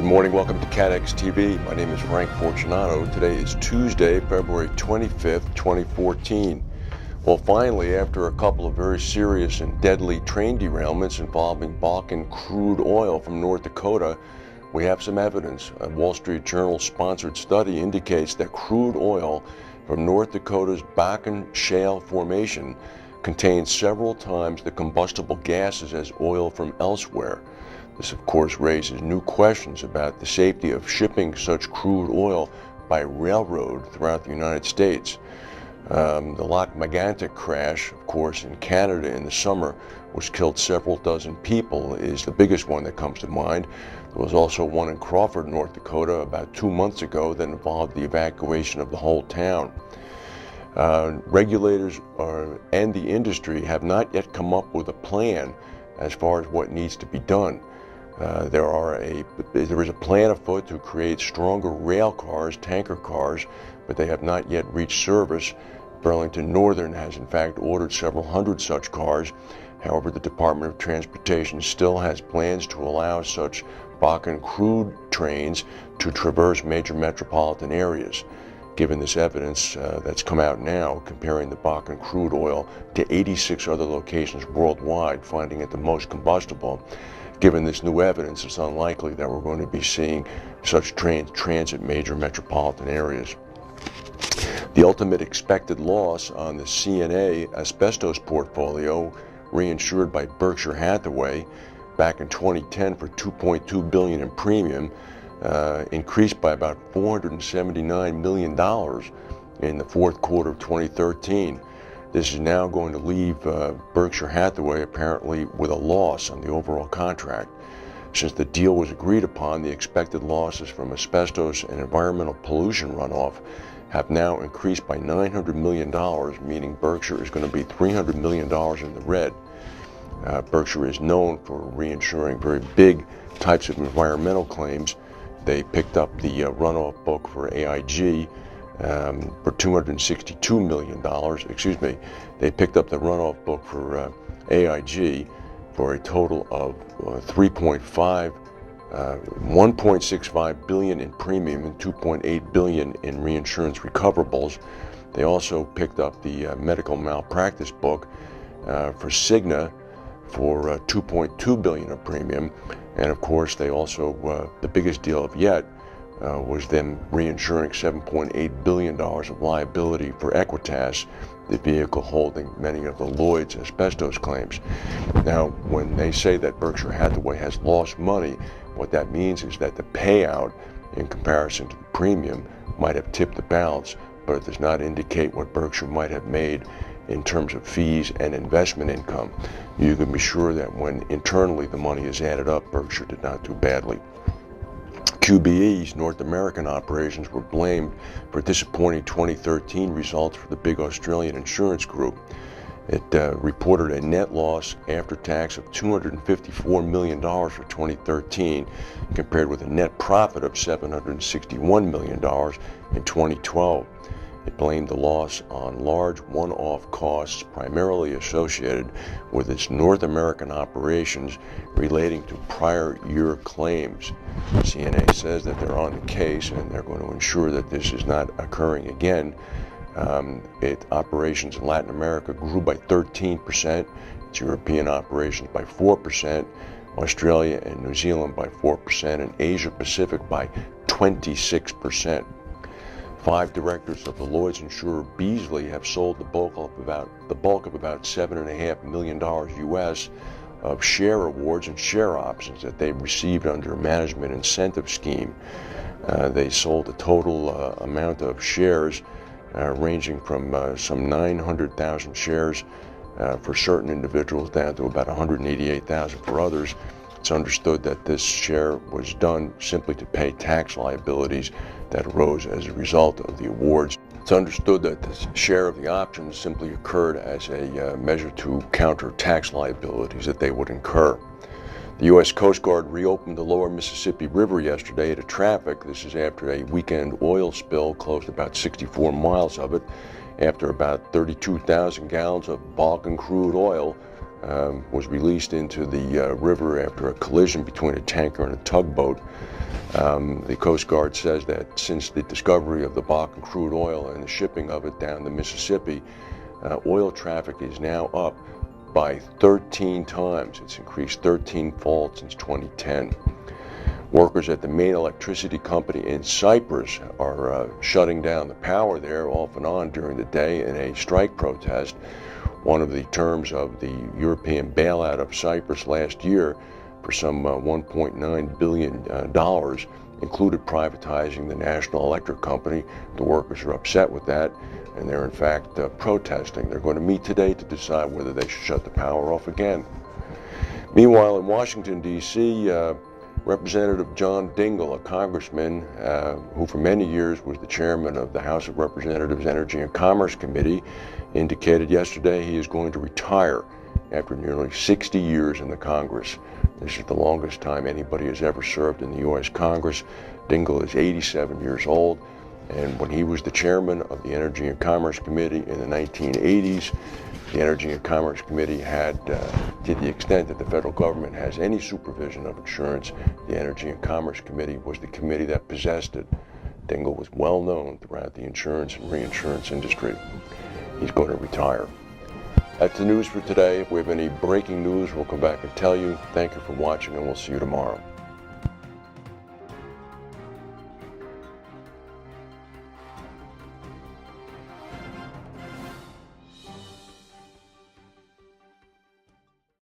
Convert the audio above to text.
Good morning, welcome to CATEX TV. My name is Frank Fortunato. Today is Tuesday, February 25th, 2014. Well, finally, after a couple of very serious and deadly train derailments involving Bakken crude oil from North Dakota, we have some evidence. A Wall Street Journal sponsored study indicates that crude oil from North Dakota's Bakken Shale formation contains several times the combustible gases as oil from elsewhere. This, of course, raises new questions about the safety of shipping such crude oil by railroad throughout the United States. The lac-megantic crash, of course, in Canada in the summer, which killed several dozen people, is the biggest one that comes to mind. There was also one in Crawford, North Dakota, about 2 months ago that involved the evacuation of the whole town. Regulators and the industry have not yet come up with a plan as far as what needs to be done. There is a plan afoot to create stronger rail cars, tanker cars, but they have not yet reached service. Burlington Northern has in fact ordered several hundred such cars. However, the Department of Transportation still has plans to allow such Bakken crude trains to traverse major metropolitan areas. Given this evidence that's come out now, comparing the Bakken crude oil to 86 other locations worldwide, finding it the most combustible, given this new evidence, it's unlikely that we're going to be seeing such trains transit major metropolitan areas. The ultimate expected loss on the CNA asbestos portfolio, reinsured by Berkshire Hathaway back in 2010 for $2.2 billion in premium, increased by about $479 million in the fourth quarter of 2013. This is now going to leave Berkshire Hathaway apparently with a loss on the overall contract. Since the deal was agreed upon, the expected losses from asbestos and environmental pollution runoff have now increased by $900 million, meaning Berkshire is going to be $300 million in the red. Berkshire is known for reinsuring very big types of environmental claims. They picked up the runoff book for AIG for $262 million. Excuse me, they picked up the runoff book for AIG for a total of 1.65 billion in premium and 2.8 billion in reinsurance recoverables. They also picked up the medical malpractice book for Cigna for 2.2 billion of premium, and of course they also the biggest deal of yet was them reinsuring $7.8 billion of liability for Equitas, the vehicle holding many of the Lloyd's asbestos claims. Now, when they say that Berkshire Hathaway has lost money, what that means is that the payout in comparison to the premium might have tipped the balance, but it does not indicate what Berkshire might have made in terms of fees and investment income. You can be sure that when internally the money is added up, Berkshire did not do badly. QBE's North American operations were blamed for disappointing 2013 results for the big Australian insurance group. It reported a net loss after tax of $254 million for 2013, compared with a net profit of $761 million in 2012. It blamed the loss on large one-off costs primarily associated with its North American operations relating to prior year claims. CNA says that they're on the case and they're going to ensure that this is not occurring again. Its operations in Latin America grew by 13%, its European operations by 4%, Australia and New Zealand by 4%, and Asia Pacific by 26%. 5 directors of the Lloyd's insurer Beazley have sold the bulk of about $7.5 million US of share awards and share options that they received under a management incentive scheme. They sold a total amount of shares ranging from some 900,000 shares for certain individuals down to about 188,000 for others. It's understood that this share was done simply to pay tax liabilities that arose as a result of the awards. It's understood that the share of the options simply occurred as a measure to counter tax liabilities that they would incur. The U.S. Coast Guard reopened the lower Mississippi River yesterday to traffic. This is after a weekend oil spill closed about 64 miles of it, after about 32,000 gallons of Bakken crude oil was released into the river after a collision between a tanker and a tugboat. The Coast Guard says that since the discovery of the Bakken crude oil and the shipping of it down the Mississippi, oil traffic is now up by 13 times. It's increased 13-fold since 2010. Workers at the main electricity company in Cyprus are shutting down the power there off and on during the day in a strike protest. One of the terms of the European bailout of Cyprus last year for some $1.9 billion included privatizing the national electric company. The workers are upset with that, and they're in fact protesting. They're going to meet today to decide whether they should shut the power off again. Meanwhile, in Washington, D.C., Representative John Dingell, a congressman who for many years was the chairman of the House of Representatives Energy and Commerce Committee, indicated yesterday he is going to retire after nearly 60 years in the Congress. This is the longest time anybody has ever served in the U.S. Congress. Dingell is 87 years old, and when he was the chairman of the Energy and Commerce Committee in the 1980s, the Energy and Commerce Committee had, to the extent that the federal government has any supervision of insurance, the Energy and Commerce Committee was the committee that possessed it. Dingell was well known throughout the insurance and reinsurance industry. He's going to retire. That's the news for today. If we have any breaking news, we'll come back and tell you. Thank you for watching, and we'll see you tomorrow.